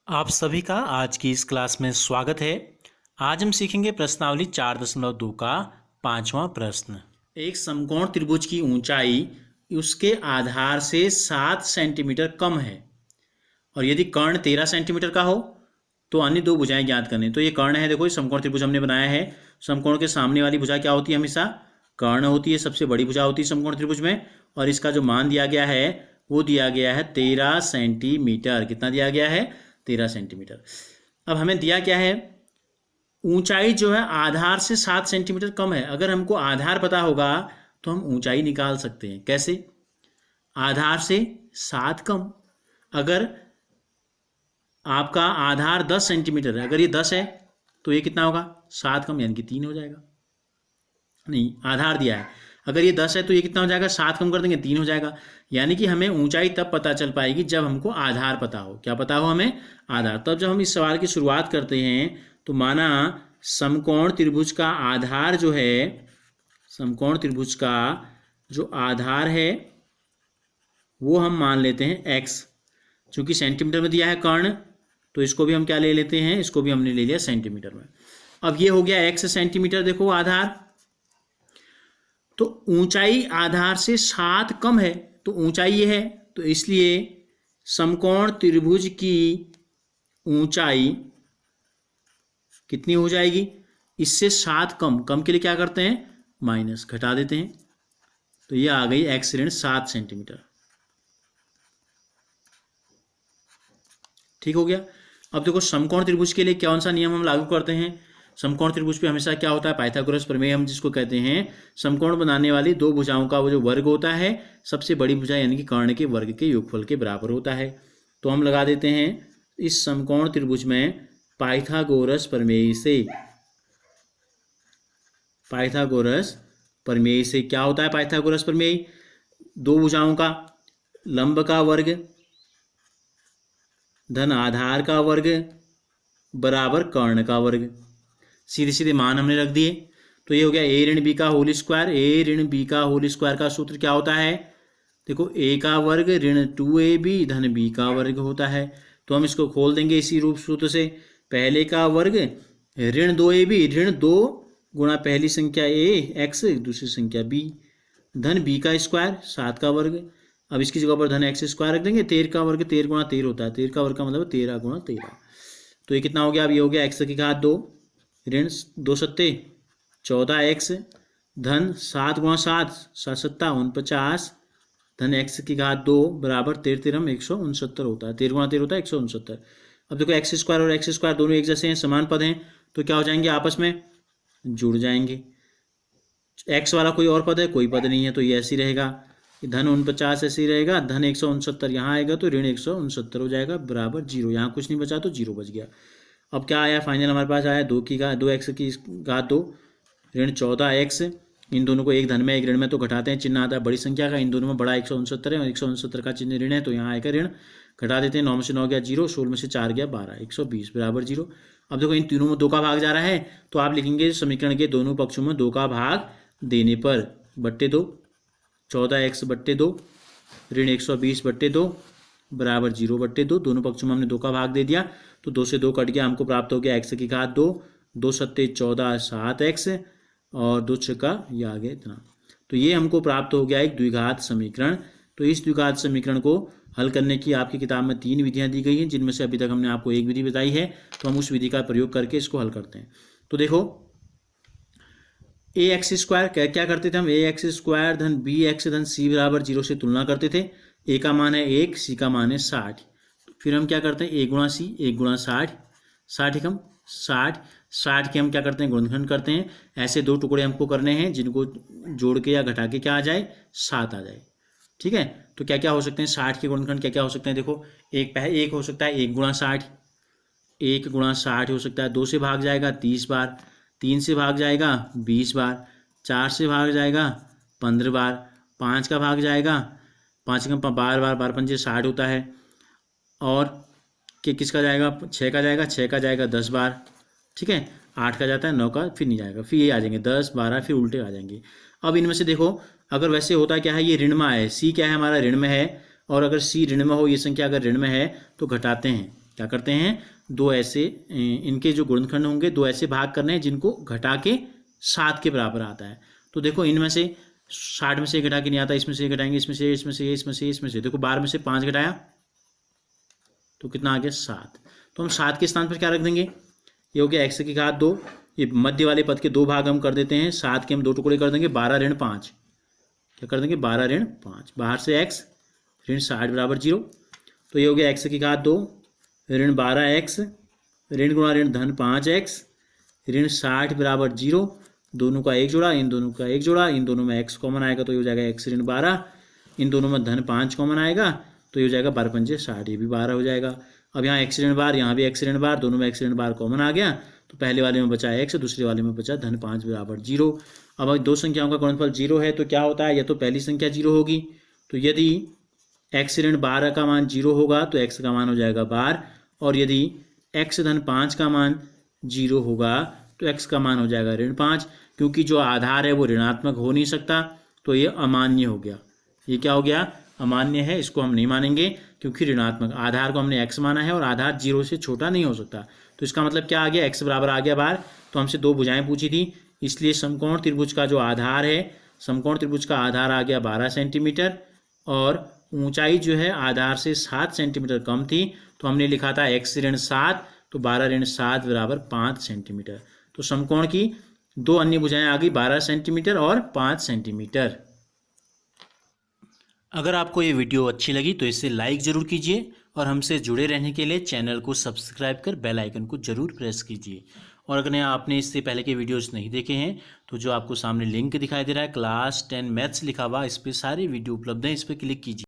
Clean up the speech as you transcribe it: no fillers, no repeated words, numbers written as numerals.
आप सभी का आज की इस क्लास में स्वागत है। आज हम सीखेंगे प्रश्नावली 4.2 का 5वां प्रश्न। एक समकोण त्रिभुज की ऊंचाई उसके आधार से 7 सेंटीमीटर कम है और यदि कर्ण 13 सेंटीमीटर का हो तो अन्य दो भुजाएं ज्ञात करनी। तो ये कर्ण है, देखो ये समकोण त्रिभुज हमने बनाया है। समकोण के सामने वाली भुजा क्या होती है? हमेशा कर्ण होती है, सबसे बड़ी भुजा होती है समकोण त्रिभुज में। और इसका जो मान दिया गया है वो दिया गया है 13 सेंटीमीटर। कितना दिया गया है? 13 सेंटीमीटर। अब हमें दिया क्या है? ऊंचाई जो है आधार से 7 सेंटीमीटर कम है। अगर हमको आधार पता होगा तो हम ऊंचाई निकाल सकते हैं। कैसे? आधार से 7 कम। अगर आपका आधार 10 सेंटीमीटर है, अगर ये 10 है तो ये कितना होगा? 7 कम, यानी कि 3 हो जाएगा। नहीं, आधार दिया है, अगर ये 10 है तो ये कितना हो जाएगा? 7 कम कर देंगे 3 हो जाएगा। यानी कि हमें ऊंचाई तब पता चल पाएगी जब हमको आधार पता हो। क्या पता हो हमें? आधार। तब जब हम इस सवाल की शुरुआत करते हैं तो माना समकोण त्रिभुज का आधार जो है, समकोण त्रिभुज का जो आधार है वो हम मान लेते हैं x। चूंकि सेंटीमीटर में दिया है कर्ण तो इसको भी हम क्या ले लेते हैं? इसको भी हमने ले लिया सेंटीमीटर में। अब ये हो गया x सेंटीमीटर, देखो आधार। तो ऊंचाई आधार से 7 कम है, तो ऊंचाई ये है, तो इसलिए समकोण त्रिभुज की ऊंचाई कितनी हो जाएगी? इससे 7 कम। कम के लिए क्या करते हैं? माइनस, घटा देते हैं। तो ये आ गई x ऋण 7 सेंटीमीटर। ठीक हो गया। अब देखो समकोण त्रिभुज के लिए कौन सा नियम हम लागू करते हैं? समकोण त्रिभुज पे हमेशा क्या होता है? पाइथागोरस प्रमेय हम जिसको कहते हैं। समकोण बनाने वाली दो भुजाओं का वो जो वर्ग होता है, सबसे बड़ी भुजा यानी कि कर्ण के वर्ग के योगफल के बराबर होता है। तो हम लगा देते हैं इस समकोण त्रिभुज में पाइथागोरस प्रमेय से। पाइथागोरस प्रमेय से क्या होता है? पाइथागोरस प्रमेय दो भुजाओं का लंब का वर्ग धन आधार का वर्ग बराबर कर्ण का वर्ग। सीधे सीधे मान हमने रख दिए। तो ये हो गया a ऋण बी का होल स्क्वायर। a ऋण बी का होल स्क्वायर का सूत्र क्या होता है? देखो a का वर्ग ऋण 2ab धन b का वर्ग होता है। तो हम इसको खोल देंगे इसी रूप सूत्र से। पहले का वर्ग ऋण 2ab, ऋण 2 गुणा पहली संख्या a x, दूसरी संख्या b, धन b का स्क्वायर 7 का वर्ग। अब इसकी जगह पर धन एक्स स्क्वायर रख देंगे। 13 का वर्ग 13 गुणा 13 होता है। 13 का वर्ग का मतलब 13 गुणा 13। तो ये कितना हो गया? अब ये हो गया एक्स की घात 2 ऋण 2 सत्ते 14x धन 7 गुणा 7 7 सत्ता 49 धन एक्स की घात 2 बराबर 13 13 169 होता है। 13 गुणा 13 होता है 169। अब देखो एक्स स्क्वायर और एक्स स्क्वायर दोनों एक जैसे हैं, समान पद हैं, तो क्या हो जाएंगे? आपस में जुड़ जाएंगे। एक्स वाला कोई और पद है? कोई पद नहीं है, तो ये ऐसे ही रहेगा। धन 49 ऐसे ही रहेगा। धन 169 यहाँ आएगा तो ऋण 169 हो जाएगा बराबर 0। यहाँ कुछ नहीं बचा तो 0 बच गया। अब क्या आया? फाइनल हमारे पास आया 2 एक्स की घात 2 ऋण 14x। इन दोनों को एक धन में एक ऋण में तो घटाते हैं, चिन्ह आता है बड़ी संख्या का। इन दोनों में बड़ा 169 है और 169 का चिन्ह ऋण है, तो यहाँ आएगा ऋण। घटा देते हैं, 9 में से 9 गया 0, 16 में से 4 गया 12, 120 बराबर 0। अब देखो इन तीनों में 2 का भाग जा रहा है, तो आप लिखेंगे समीकरण के दोनों पक्षों में 2 का भाग देने पर बट्टे 2, 14x बट्टे 2 ऋण 120 बट्टे 2 बराबर 0 बट्टे 2। दोनों पक्षों में हमने 2 का भाग दे दिया, तो 2 से 2 कट गया, हमको प्राप्त हो गया एक्स की घात 2, 2 सत्ते 14 7x और 2 छक्का ये आ गया इतना। तो ये हमको प्राप्त हो गया एक द्विघात समीकरण। तो इस द्विघात समीकरण को हल करने की आपकी किताब में 3 विधियां दी गई हैं, जिनमें से अभी तक हमने आपको एक विधि बताई है। तो हम उस विधि का प्रयोग करके इसको हल करते हैं। तो देखो ए एक्स स्क्वायर क्या करते थे हम? ए एक्स स्क्वायर धन बी एक्स धन सी बराबर 0 से तुलना करते थे। ए का मान है 1, सी का मान है 60। फिर हम क्या करते हैं? 1 गुणा सी 1 गुणा 60, 60 एकम 60, 60 के हम क्या करते हैं? गुणनखंड करते हैं। ऐसे 2 टुकड़े हमको करने हैं जिनको जोड़ के या घटा के क्या आ जाए? 7 आ जाए। ठीक है, तो क्या क्या हो सकते हैं 60 के गुणनखंड? क्या क्या हो सकते हैं? देखो एक हो सकता है 1 गुणा 60, 1 गुणा 60 हो सकता है। 2 से भाग जाएगा 30 बार, 3 से भाग जाएगा 20 बार, 4 से भाग जाएगा 15 बार, 5 का भाग जाएगा 5 का 12 बार, 12 पंजे 60 होता है। और किसका जाएगा? 6 का जाएगा, 6 का जाएगा 10 बार। ठीक है, 8 का जाता है, 9 का फिर नहीं जाएगा, फिर ये आ जाएंगे 10 12, फिर उल्टे आ जाएंगे। अब इनमें से देखो, अगर वैसे होता क्या है, ये ऋण में है, सी क्या है हमारा? ऋण में है। और अगर सी ऋण में हो, ये संख्या अगर ऋण में है तो घटाते हैं। क्या करते हैं, दो ऐसे इनके जो गुणनखंड होंगे दो ऐसे भाग करने हैं जिनको घटा के 7 के बराबर आता है। तो देखो इनमें से 60 में से घटा के नहीं आता, इसमें से घटाएंगे, इसमें से, इसमें से, इसमें से, इसमें से। देखो 12 में से 5 घटाया तो कितना आ गया 7। तो हम 7 के स्थान पर क्या रख देंगे, ये हो गया x की घात 2। ये मध्य वाले पद के दो भाग हम कर देते हैं, 7 के हम 2 टुकड़े कर देंगे, 12 ऋण 5। क्या कर देंगे 12 ऋण 5, बाहर से x ऋण 60 बराबर 0। तो ये हो गया x की घात 2 ऋण 12x ऋण गुणा ऋण धन 5x ऋण 60 बराबर 0। दोनों का एक जोड़ा, इन दोनों का एक जोड़ा, इन दोनों में x कॉमन आएगा तो ये हो जाएगा x ऋण 12। इन दोनों में धन 5 कॉमन आएगा तो ये हो जाएगा 12 पंजे 60, ये भी 12 हो जाएगा। अब यहाँ x ऋण 12, यहाँ भी x ऋण 12, दोनों में x ऋण 12 कॉमन आ गया तो पहले वाले में बचा x, दूसरे वाले में बचा धन 5 बराबर 0। अब दो संख्याओं का गुणनफल 0 है तो क्या होता है, या तो पहली संख्या 0 होगी, तो यदि x ऋण 12 का मान 0 होगा तो x का मान हो जाएगा 12, और यदि x धन 5 का मान 0 होगा तो x का मान हो जाएगा ऋण 5। क्योंकि जो आधार है वो ऋणात्मक हो नहीं सकता तो ये अमान्य हो गया। ये क्या हो गया, अमान्य है, इसको हम नहीं मानेंगे क्योंकि ऋणात्मक आधार को हमने x माना है और आधार 0 से छोटा नहीं हो सकता। तो इसका मतलब क्या आ गया, x बराबर आ गया बार। तो हमसे दो भुजाएं पूछी थी, इसलिए समकोण त्रिभुज का जो आधार है, समकोण त्रिभुज का आधार आ गया 12 सेंटीमीटर और ऊंचाई जो है आधार से 7 सेंटीमीटर कम थी, तो हमने लिखा था x ऋण 7, तो 12 ऋण 7 बराबर 5 सेंटीमीटर। तो समकोण की दो अन्य भुजाएं आ गई 12 सेंटीमीटर और 5 सेंटीमीटर। अगर आपको ये वीडियो अच्छी लगी तो इसे लाइक ज़रूर कीजिए और हमसे जुड़े रहने के लिए चैनल को सब्सक्राइब कर बेल आइकन को ज़रूर प्रेस कीजिए। और अगर आपने इससे पहले के वीडियोस नहीं देखे हैं तो जो आपको सामने लिंक दिखाई दे रहा है क्लास 10 मैथ्स लिखा हुआ, इस पर सारे वीडियो उपलब्ध हैं, इस पर क्लिक कीजिए।